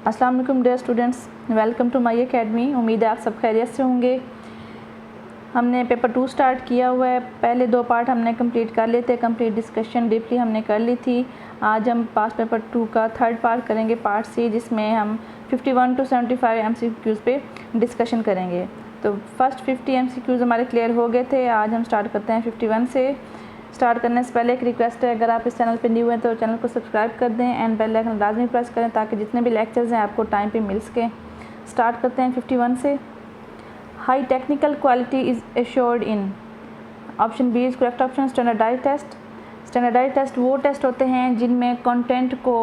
अस्सलाम वालेकुम dear students, welcome to my academy. उम्मीद है आप सब खैरियत से होंगे। हमने पेपर 2 स्टार्ट किया हुआ है। पहले 2 पार्ट हमने कंप्लीट कर लिए थे, कंप्लीट डिस्कशन डीपली हमने कर ली थी। आज हम पास पेपर 2 का थर्ड पार्ट करेंगे, पार्ट सी, जिसमें हम 51 to 75 MCQs पे डिस्कशन करेंगे। तो फर्स्ट 50 MCQs हमारे क्लियर हो गए थे। आज हम स्टार्ट करते हैं 51 से। स्टार्ट करने से पहले एक रिक्वेस्ट है, अगर आप इस चैनल पे न्यू हैं तो चैनल को सब्सक्राइब कर दें एंड बेल आइकन लाजमी प्रेस करें ताकि जितने भी लेक्चर्स हैं आपको टाइम पे मिल सकें। स्टार्ट करते हैं 51 से। High technical quality is assured in. Option B is correct option. Standardize test. Standardize test वो टेस्ट होते हैं जिनमें कंटेंट को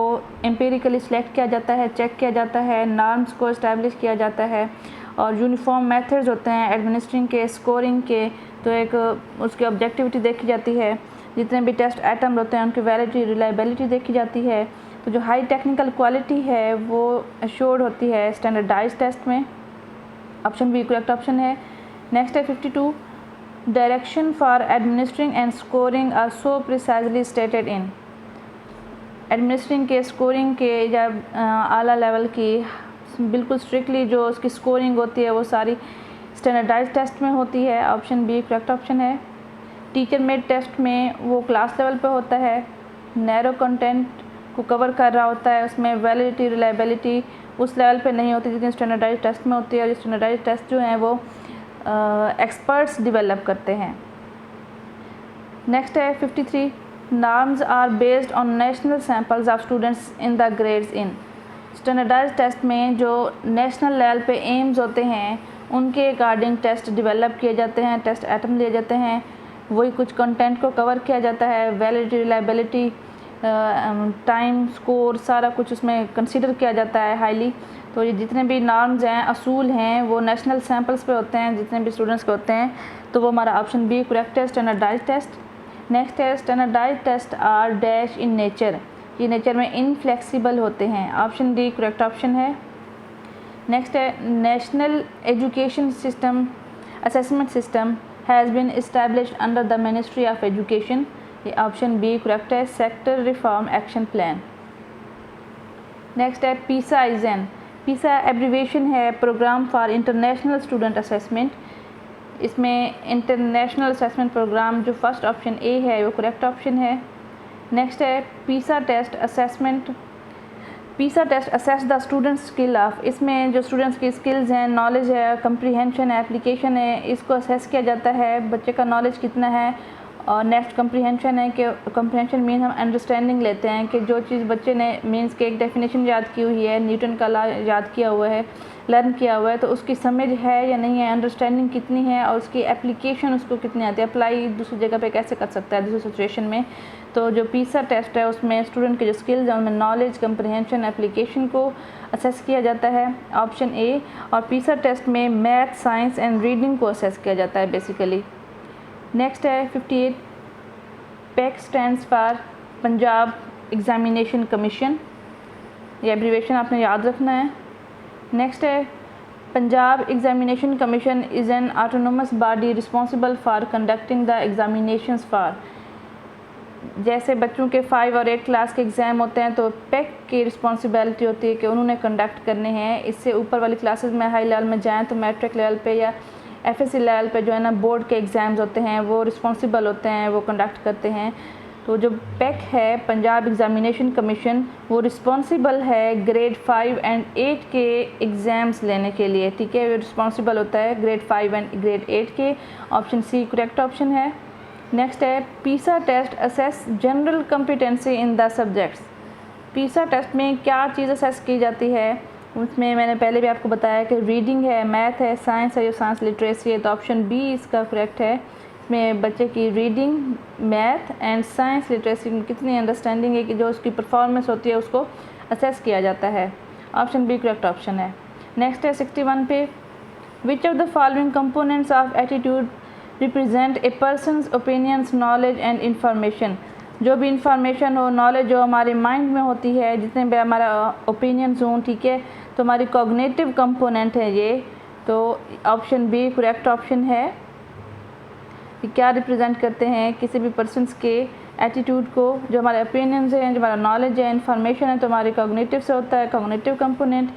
एम्पिरिकली सिलेक्ट किया जाता है, चेक किया जाता है, नॉर्म्स को इस्टेब्लिश किया जाता है और यूनिफॉर्म मेथड्स होते हैं एडमिनिस्ट्रिंग के, स्कोरिंग के। तो एक उसकी ऑब्जेक्टिविटी देखी जाती है, जितने भी टेस्ट आइटम होते हैं उनकी वैलिडिटी, रिलायबिलिटी देखी जाती है। तो जो हाई टेक्निकल क्वालिटी है वो एश्योर्ड होती है स्टैंडर्डाइज टेस्ट में। ऑप्शन बी करेक्ट ऑप्शन है। नेक्स्ट है 52। Direction for administering and scoring are so precisely stated in. Administering के, स्कोरिंग के या आला लेवल की बिल्कुल स्ट्रिक्टली जो उसकी स्कोरिंग होती है वो सारी स्टैंडर्डाइज टेस्ट में होती है। ऑप्शन बी करेक्ट ऑप्शन है। टीचर मेड टेस्ट में वो क्लास लेवल पे होता है, नैरो कंटेंट को कवर कर रहा होता है, उसमें वैलिडिटी, रिलायबिलिटी उस लेवल पे नहीं होती जितनी स्टैंडर्डाइज टेस्ट में होती है। और स्टैंडर्डाइज टेस्ट जो हैं वो एक्सपर्ट्स डेवलप करते हैं। नेक्स्ट है 53। Norms are based on national samples of students in the grades in. Standardize test में जो नेशनल लेवल पे एम्स होते हैं उनके अकॉर्डिंग टेस्ट डेवलप किए जाते हैं, टेस्ट आइटम लिए जाते हैं, वही कुछ कंटेंट को कवर किया जाता है, वैलिडिटी, रिलायबिलिटी, टाइम, स्कोर, सारा कुछ उसमें कंसीडर किया जाता है हाईली। तो ये जितने भी नॉर्म्स हैं, असूल हैं, वो नेशनल सैम्पल्स पे होते हैं, जितने भी स्टूडेंट्स के होते हैं। तो वो हमारा ऑप्शन बी करेक्ट है, स्टैंडर्डाइज टेस्ट। नेक्स्ट है standardise test are dash in nature. ये नेचर में इनफ्लेक्सिबल होते हैं। ऑप्शन डी करेक्ट ऑप्शन है। नेक्स्ट है national education system assessment system has been established under the ministry of education. ये option B correct है, sector reform action plan. Next है PISA is an. PISA abbreviation है programme for international student assessment. इसमें international assessment programme जो first option A है वो correct option है। Next है PISA test assessment. PISA test assess the student skill of. इसमें जो स्टूडेंट्स की स्किल्स हैं, नॉलेज है, कंप्रीहेंशन है, एप्लीकेशन है, इसको असेस किया जाता है बच्चे का नॉलेज कितना है। और नेक्स्ट कंप्रीहेंशन है कि कंप्रीहेंशन मीन हम अंडरस्टैंडिंग लेते हैं कि जो चीज़ बच्चे ने मीन्स के एक डेफिनेशन याद की हुई है, न्यूटन का लॉ याद किया हुआ है, लर्न किया हुआ है, तो उसकी समझ है या नहीं है, अंडरस्टैंडिंग कितनी है और उसकी एप्लीकेशन उसको कितनी आती है, अप्लाई दूसरी जगह पे कैसे कर सकता है दूसरी सिचुएशन में। तो जो पीसा टेस्ट है उसमें स्टूडेंट के जो स्किल्स हैं उनमें नॉलेज, कंप्रीहेंशन, एप्लीकेशन को असेस किया जाता है, ऑप्शन ए। और पीसा टेस्ट में मैथ, साइंस एंड रीडिंग को असेस किया जाता है बेसिकली। नेक्स्ट है 58। Pack stands for Punjab examination commission. ये एब्रीवेशन आपने याद रखना है। नेक्स्ट है Punjab examination commission is an autonomous body responsible for conducting the examinations for. जैसे बच्चों के 5 और 8 क्लास के एग्ज़ाम होते हैं तो पैक की रिस्पॉन्सिबिलिटी होती है कि उन्होंने कंडक्ट करने हैं। इससे ऊपर वाली क्लासेस में हाई लेवल में जाएँ तो मैट्रिक लेवल पे या FSC लेवल पे जो है ना बोर्ड के एग्ज़ाम्स होते हैं वो रिस्पॉन्सिबल होते हैं, वो कंडक्ट करते हैं। तो जो पैक है पंजाब एग्ज़ामिनेशन कमीशन वो रिस्पॉन्सिबल है ग्रेड 5 एंड 8 के एग्ज़ाम्स लेने के लिए, ठीक है। वो रिस्पॉन्सिबल होता है ग्रेड 5 एंड ग्रेड 8 के। ऑप्शन सी करेक्ट ऑप्शन है। नेक्स्ट है PISA test assess general competency in the subjects. PISA test में क्या चीज़ असेस की जाती है, उसमें मैंने पहले भी आपको बताया कि रीडिंग है, मैथ है, साइंस है, जो साइंस लिटरेसी है। तो ऑप्शन बी इसका करेक्ट है। इसमें बच्चे की reading, math and science literacy में कितनी अंडरस्टैंडिंग है कि जो उसकी परफॉर्मेंस होती है उसको असेस किया जाता है। ऑप्शन बी करेक्ट ऑप्शन है। नेक्स्ट है 61 पे। विच of the following components of attitude represent a persons opinions, knowledge and information. जो भी इंफॉर्मेशन हो, नॉलेज जो हमारे माइंड में होती है, जितने भी हमारा ओपिनियंस हों, ठीक है, तो हमारी कॉग्निटिव कंपोनेंट है ये। तो ऑप्शन बी करेक्ट ऑप्शन है। कि क्या रिप्रेजेंट करते हैं किसी भी पर्सनस के एटीट्यूड को। जो हमारे ओपिनियंस हैं, जो हमारा नॉलेज है, इन्फॉर्मेशन है, तो हमारे कॉग्निटिव से होता है, कॉग्निटिव कंपोनेंट।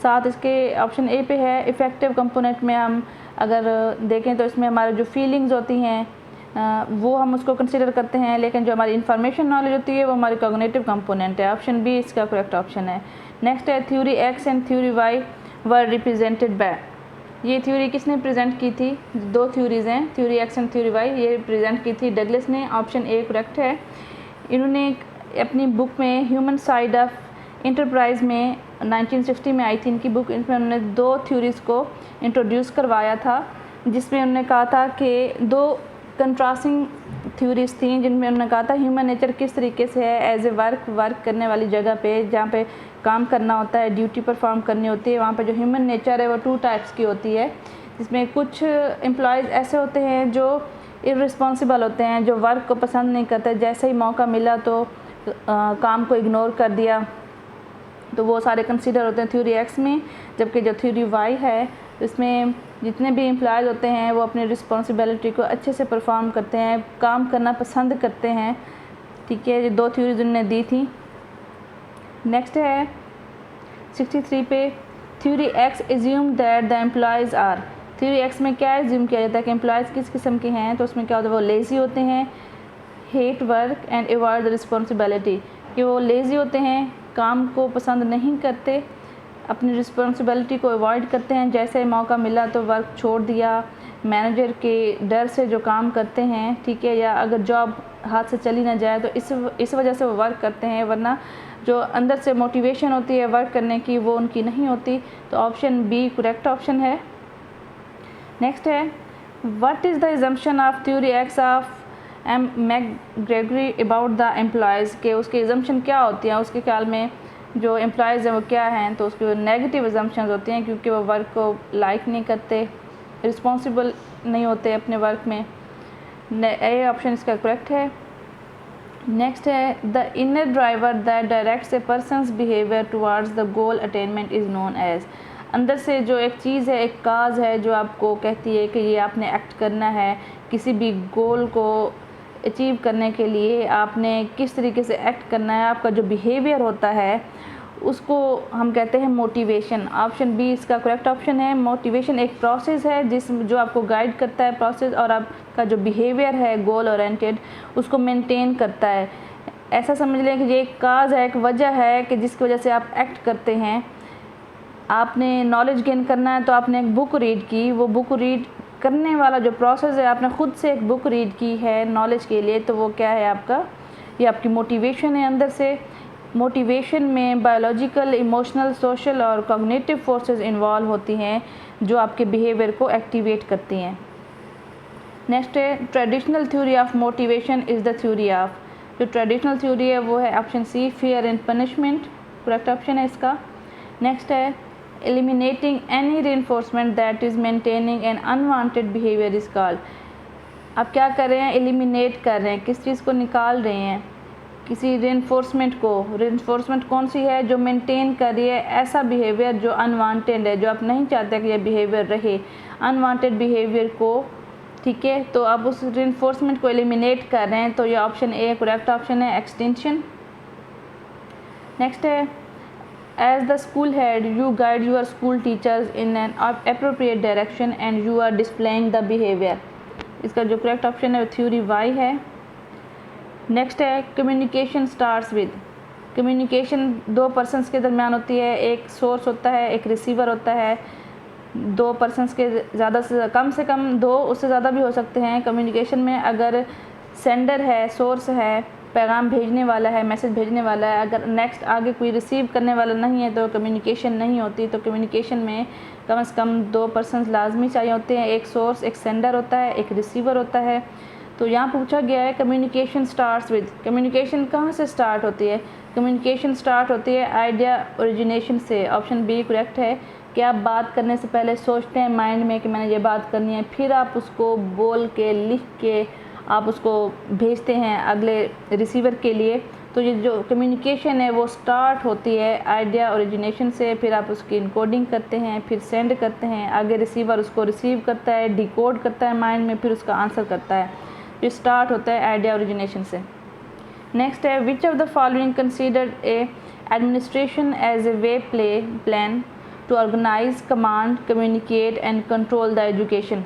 साथ इसके ऑप्शन ए पे है इफ़ेक्टिव कंपोनेंट में हम अगर देखें तो इसमें हमारे जो फीलिंग्स होती हैं वो हम उसको कंसिडर करते हैं, लेकिन जो हमारी इन्फॉर्मेशन नॉलेज होती है वो हमारी कॉग्निटिव कंपोनेंट है। ऑप्शन बी इसका करेक्ट ऑप्शन है। नेक्स्ट है theory X and theory Y were represented by. ये थ्योरी किसने प्रेजेंट की थी? दो थ्योरीज़ हैं, theory X and theory Y, ये प्रेजेंट की थी डगलस ने। ऑप्शन ए करेक्ट है। इन्होंने अपनी बुक में ह्यूमन साइड ऑफ इंटरप्राइज में 1960 में आई थी इनकी बुक। इसमें उन्होंने दो थ्योरीज़ को इंट्रोड्यूस करवाया था, जिसमें उन्होंने कहा था कि दो कंट्रास्टिंग थ्योरीज थी, जिनमें उन्होंने कहा था ह्यूमन नेचर किस तरीके से है एज ए वर्क करने वाली जगह पे, जहाँ पे काम करना होता है, ड्यूटी परफॉर्म करनी होती है, वहाँ पे जो ह्यूमन नेचर है वो 2 टाइप्स की होती है। जिसमें कुछ एम्प्लॉयज़ ऐसे होते हैं जो इररिस्पॉन्सिबल होते हैं, जो वर्क को पसंद नहीं करते, जैसे ही मौका मिला तो काम को इग्नोर कर दिया, तो वो सारे कंसीडर होते हैं थ्योरी एक्स में। जबकि जो थ्योरी वाई है इसमें जितने भी एम्प्लॉयज़ होते हैं वो अपनी रिस्पॉन्सिबिलिटी को अच्छे से परफॉर्म करते हैं, काम करना पसंद करते हैं। ठीक है, ये दो थ्योरीज उन्होंने दी थी। नेक्स्ट है 63 पे theory X assume that the employees are. Theory X में क्या एज्यूम किया जाता है कि एम्प्लॉयज़ किस किस्म के हैं? तो उसमें क्या होता है, वो लेज़ी होते हैं, hate work and avoid the responsibility, कि वो लेज़ी होते हैं, काम को पसंद नहीं करते, अपनी रिस्पॉन्सिबिलिटी को अवॉइड करते हैं, जैसे मौका मिला तो वर्क छोड़ दिया, मैनेजर के डर से जो काम करते हैं, ठीक है, या अगर जॉब हाथ से चली ना जाए तो इस वजह से वो वर्क करते हैं, वरना जो अंदर से मोटिवेशन होती है वर्क करने की वो उनकी नहीं होती। तो ऑप्शन बी करेक्ट ऑप्शन है। नेक्स्ट है what is the assumption of theory X of M McGregor about the employees, के उसके एजम्पशन क्या होती हैं, उसके ख्याल में जो एम्प्लॉयज़ हैं वो क्या हैं? तो उसकी नेगेटिव एजम्पशंस होती हैं, क्योंकि वो वर्क को लाइक नहीं करते, रिस्पॉन्सिबल नहीं होते अपने वर्क में। ए ऑप्शन इसका करेक्ट है। नेक्स्ट है the inner driver that directs a person's behaviour towards the goal attainment is known as. अंदर से जो एक चीज़ है, एक काज है जो आपको कहती है कि ये आपने एक्ट करना है, किसी भी गोल को अचीव करने के लिए आपने किस तरीके से एक्ट करना है, आपका जो बिहेवियर होता है उसको हम कहते हैं मोटिवेशन। ऑप्शन बी इसका करेक्ट ऑप्शन है। मोटिवेशन एक प्रोसेस है जो आपको गाइड करता है प्रोसेस, और आपका जो बिहेवियर है गोल ओरिएंटेड उसको मेंटेन करता है। ऐसा समझ लें कि ये एक काज है, एक वजह है कि जिसकी वजह से आप एक्ट करते हैं। आपने नॉलेज गेन करना है तो आपने एक बुक रीड की, वो बुक रीड करने वाला जो प्रोसेस है, आपने ख़ुद से एक बुक रीड की है नॉलेज के लिए, तो वो क्या है आपका, ये आपकी मोटिवेशन है अंदर से। मोटिवेशन में बायोलॉजिकल, इमोशनल, सोशल और कॉग्निटिव फोर्सेस इन्वॉल्व होती हैं जो आपके बिहेवियर को एक्टिवेट करती हैं। नेक्स्ट है traditional theory of motivation is the theory of. जो ट्रेडिशनल थ्योरी है वो है option C fear and punishment, correct option है इसका। नेक्स्ट है eliminating any reinforcement that is maintaining an unwanted behavior is called। आप क्या कर रहे हैं, एलिमिनेट कर रहे हैं, किस चीज़ को निकाल रहे हैं, किसी रेनफोर्समेंट को। रेनफोर्समेंट कौन सी है, जो मेंटेन कर रही है ऐसा बिहेवियर जो अनवांटेड है, जो आप नहीं चाहते कि ये बिहेवियर रहे, अनवांटेड बिहेवियर को। ठीक है, तो आप उस रेनफोर्समेंट को एलिमिनेट कर रहे हैं, तो ये ऑप्शन ए करेक्ट ऑप्शन है, एक्सटेंशन। नेक्स्ट है as the school head you guide your school teachers in an appropriate direction and you are displaying the behavior। इसका जो करेक्ट ऑप्शन है वो थ्योरी वाई है। नेक्स्ट है कम्युनिकेशन स्टार्ट्स विद। कम्युनिकेशन दो persons के दरमियान होती है, एक सोर्स होता है, एक रिसीवर होता है। दो पर्सन्स के ज़्यादा से कम दो, उससे ज़्यादा भी हो सकते हैं कम्युनिकेशन में। अगर सेंडर है, सोर्स है, पैगाम भेजने वाला है, मैसेज भेजने वाला है, अगर नेक्स्ट आगे कोई रिसीव करने वाला नहीं है तो कम्युनिकेशन नहीं होती। तो कम्युनिकेशन में कम से कम दो पर्सन्स लाजमी चाहिए होते हैं, एक सोर्स, एक सेंडर होता है, एक रिसीवर होता है। तो यहाँ पूछा गया है कम्युनिकेशन स्टार्ट्स विद। कम्युनिकेशन कहाँ से स्टार्ट होती है? कम्युनिकेशन स्टार्ट होती है आइडिया ओरिजिनेशन से। ऑप्शन बी करेक्ट है कि आप बात करने से पहले सोचते हैं माइंड में कि मैंने ये बात करनी है, फिर आप उसको बोल के, लिख के आप उसको भेजते हैं अगले रिसीवर के लिए। तो ये जो कम्युनिकेशन है वो स्टार्ट होती है आइडिया ओरिजिनेशन से, फिर आप उसकी इनकोडिंग करते हैं, फिर सेंड करते हैं, आगे रिसीवर उसको रिसीव करता है, डिकोड करता है माइंड में, फिर उसका आंसर करता है। ये स्टार्ट होता है आइडिया ओरिजिनेशन से। नेक्स्ट है which of the following considered a administration as a way plan to organise, command, communicate and control the education.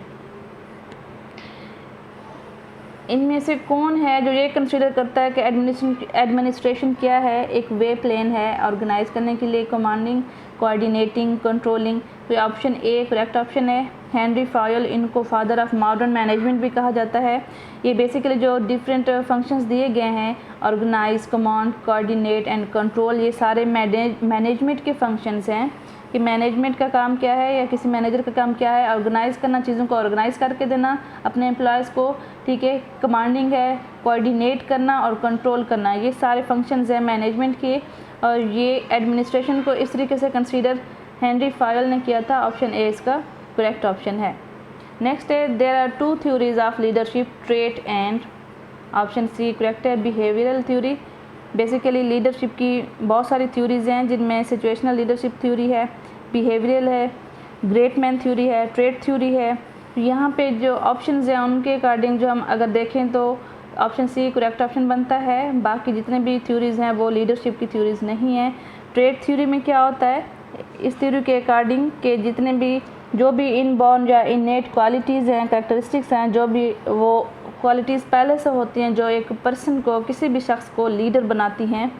इनमें से कौन है जो ये कंसीडर करता है कि एडमिनिस्ट्रेशन क्या है, एक वे प्लान है ऑर्गेनाइज करने के लिए, कमांडिंग, कोऑर्डिनेटिंग, कंट्रोलिंग। तो ऑप्शन ए करेक्ट ऑप्शन है। हेनरी फॉयल, इनको फादर ऑफ मॉडर्न मैनेजमेंट भी कहा जाता है। ये बेसिकली जो डिफरेंट फंक्शंस दिए गए हैं, organise, command, coordinate and control, ये सारे मैनेजमेंट के फंक्शंस हैं कि मैनेजमेंट का काम क्या है या किसी मैनेजर का काम क्या है, ऑर्गेनाइज़ करना, चीज़ों को ऑर्गेनाइज़ करके देना अपने एम्प्लॉयज़ को, ठीक है। कमांडिंग है, कोऑर्डिनेट करना और कंट्रोल करना, ये सारे फंक्शंस हैं मैनेजमेंट के। और ये एडमिनिस्ट्रेशन को इस तरीके से कंसीडर हेनरी फॉयल ने किया था। ऑप्शन ए इसका करेक्ट ऑप्शन है। नेक्स्ट है there are 2 theories of leadership trait and, option C correct है, बिहेवियरल थ्योरी। बेसिकली लीडरशिप की बहुत सारी थ्योरीज हैं जिनमें सिचुएशनल लीडरशिप थ्योरी है, बिहेवियरल है, ग्रेट मैन थ्योरी है, ट्रेट थ्योरी है। यहाँ पे जो ऑप्शंस हैं उनके अकॉर्डिंग जो हम अगर देखें तो ऑप्शन सी करेक्ट ऑप्शन बनता है। बाकी जितने भी थ्योरीज़ हैं वो लीडरशिप की थ्योरीज़ नहीं हैं। ट्रेट थ्योरी में क्या होता है, इस थ्योरी के अकॉर्डिंग के जितने भी जो भी इनबॉर्न या इनेट क्वालिटीज़ हैं, कैरेक्टरिस्टिक्स हैं, जो भी वो क्वालिटीज़ पहले से होती हैं जो एक पर्सन को, किसी भी शख्स को लीडर बनाती हैं।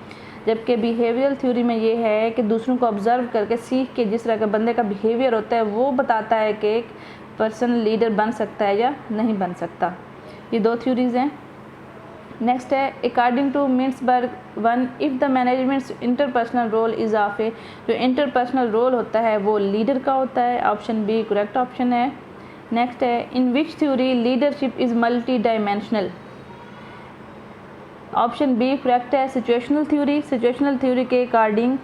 जबकि बिहेवियरल थ्योरी में ये है कि दूसरों को ऑब्ज़र्व करके, सीख के, जिस तरह का बंदे का बिहेवियर होता है वो बताता है कि एक पर्सन लीडर बन सकता है या नहीं बन सकता। ये 2 थ्योरीज़ हैं। नेक्स्ट है according to Mintzberg 1, if the management's interpersonal role is of a, जो इंटरपर्सनल रोल होता है वो लीडर का होता है। ऑप्शन बी करेक्ट ऑप्शन है। नेक्स्ट है in which theory leadership is multi dimensional, option B correct है, सिचुएशनल थ्योरी। सिचुएशनल थ्योरी के अकॉर्डिंग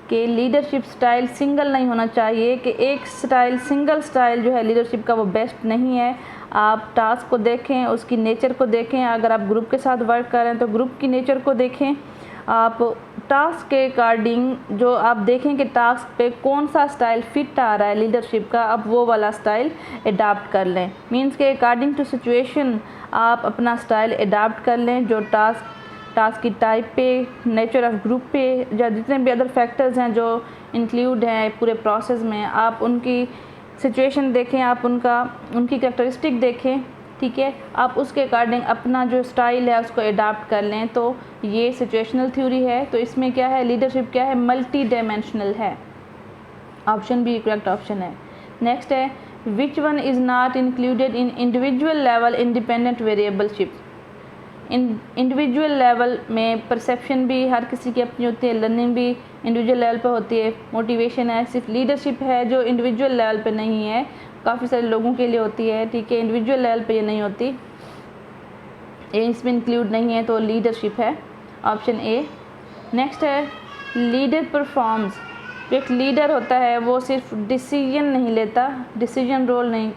कि लीडरशिप स्टाइल सिंगल नहीं होना चाहिए, कि एक स्टाइल, सिंगल स्टाइल जो है लीडरशिप का वो बेस्ट नहीं है। आप टास्क को देखें, उसकी नेचर को देखें, अगर आप ग्रुप के साथ वर्क कर रहे हैं तो ग्रुप की नेचर को देखें। आप टास्क के अकॉर्डिंग जो आप देखें कि टास्क पे कौन सा स्टाइल फिट आ रहा है लीडरशिप का, आप वो वाला स्टाइल अडाप्ट कर लें। मींस के अकॉर्डिंग टू सिचुएशन आप अपना स्टाइल अडाप्ट कर लें, जो टास्क की टाइप पे, नेचर ऑफ ग्रुप पे, या जितने भी अदर फैक्टर्स हैं जो इंक्लूड हैं पूरे प्रोसेस में, आप उनकी सिचुएशन देखें, आप उनकी कैरेक्टरिस्टिक देखें, ठीक है। आप उसके अकॉर्डिंग अपना जो स्टाइल है उसको अडाप्ट कर लें। तो ये सिचुएशनल थ्योरी है। तो इसमें क्या है, लीडरशिप क्या है, मल्टी डायमेंशनल है। ऑप्शन बी करेक्ट ऑप्शन है। नेक्स्ट है which one is not included in individual level independent variables. Individual level में परसेप्शन भी हर किसी की अपनी होती है, लर्निंग भी इंडिविजुअल लेवल पे होती है, मोटिवेशन है, सिर्फ लीडरशिप है जो इंडिविजुअल लेवल पे नहीं है, काफ़ी सारे लोगों के लिए होती है, ठीक है। इंडिविजुअल लेवल पे ये नहीं होती, ये इसमें इंक्लूड नहीं है, तो लीडरशिप है ऑप्शन ए। नेक्स्ट है लीडर परफॉर्म्स। जो एक लीडर होता है वो सिर्फ डिसीजन नहीं लेता, डिसीजन रोल नहीं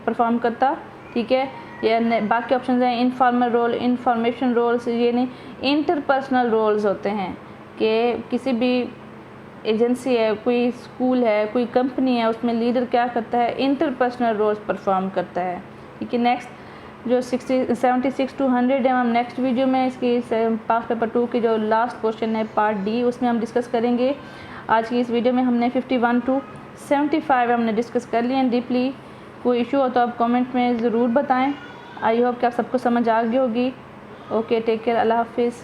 परफॉर्म करता, ठीक है। या बाकी ऑप्शन हैं इनफॉर्मल रोल, इंफॉर्मेशन रोल्स, ये नहीं, इंटरपर्सनल रोल्स होते हैं कि किसी भी एजेंसी है, कोई स्कूल है, कोई कंपनी है, उसमें लीडर क्या करता है, इंटरपर्सनल रोल्स परफॉर्म करता है, ठीक है। नेक्स्ट जो 76 to 100 है, हम नेक्स्ट वीडियो में इसकी पास पेपर 2 की जो लास्ट क्वेश्चन है पार्ट डी, उसमें हम डिस्कस करेंगे। आज की इस वीडियो में हमने 51 to 75 हमने डिस्कस कर लिए हैं डीपली। कोई इशू हो तो आप कमेंट में ज़रूर बताएं। आई होप कि आप सबको समझ आ गई होगी। ओके, टेक केयर, अल्लाह हाफिज़।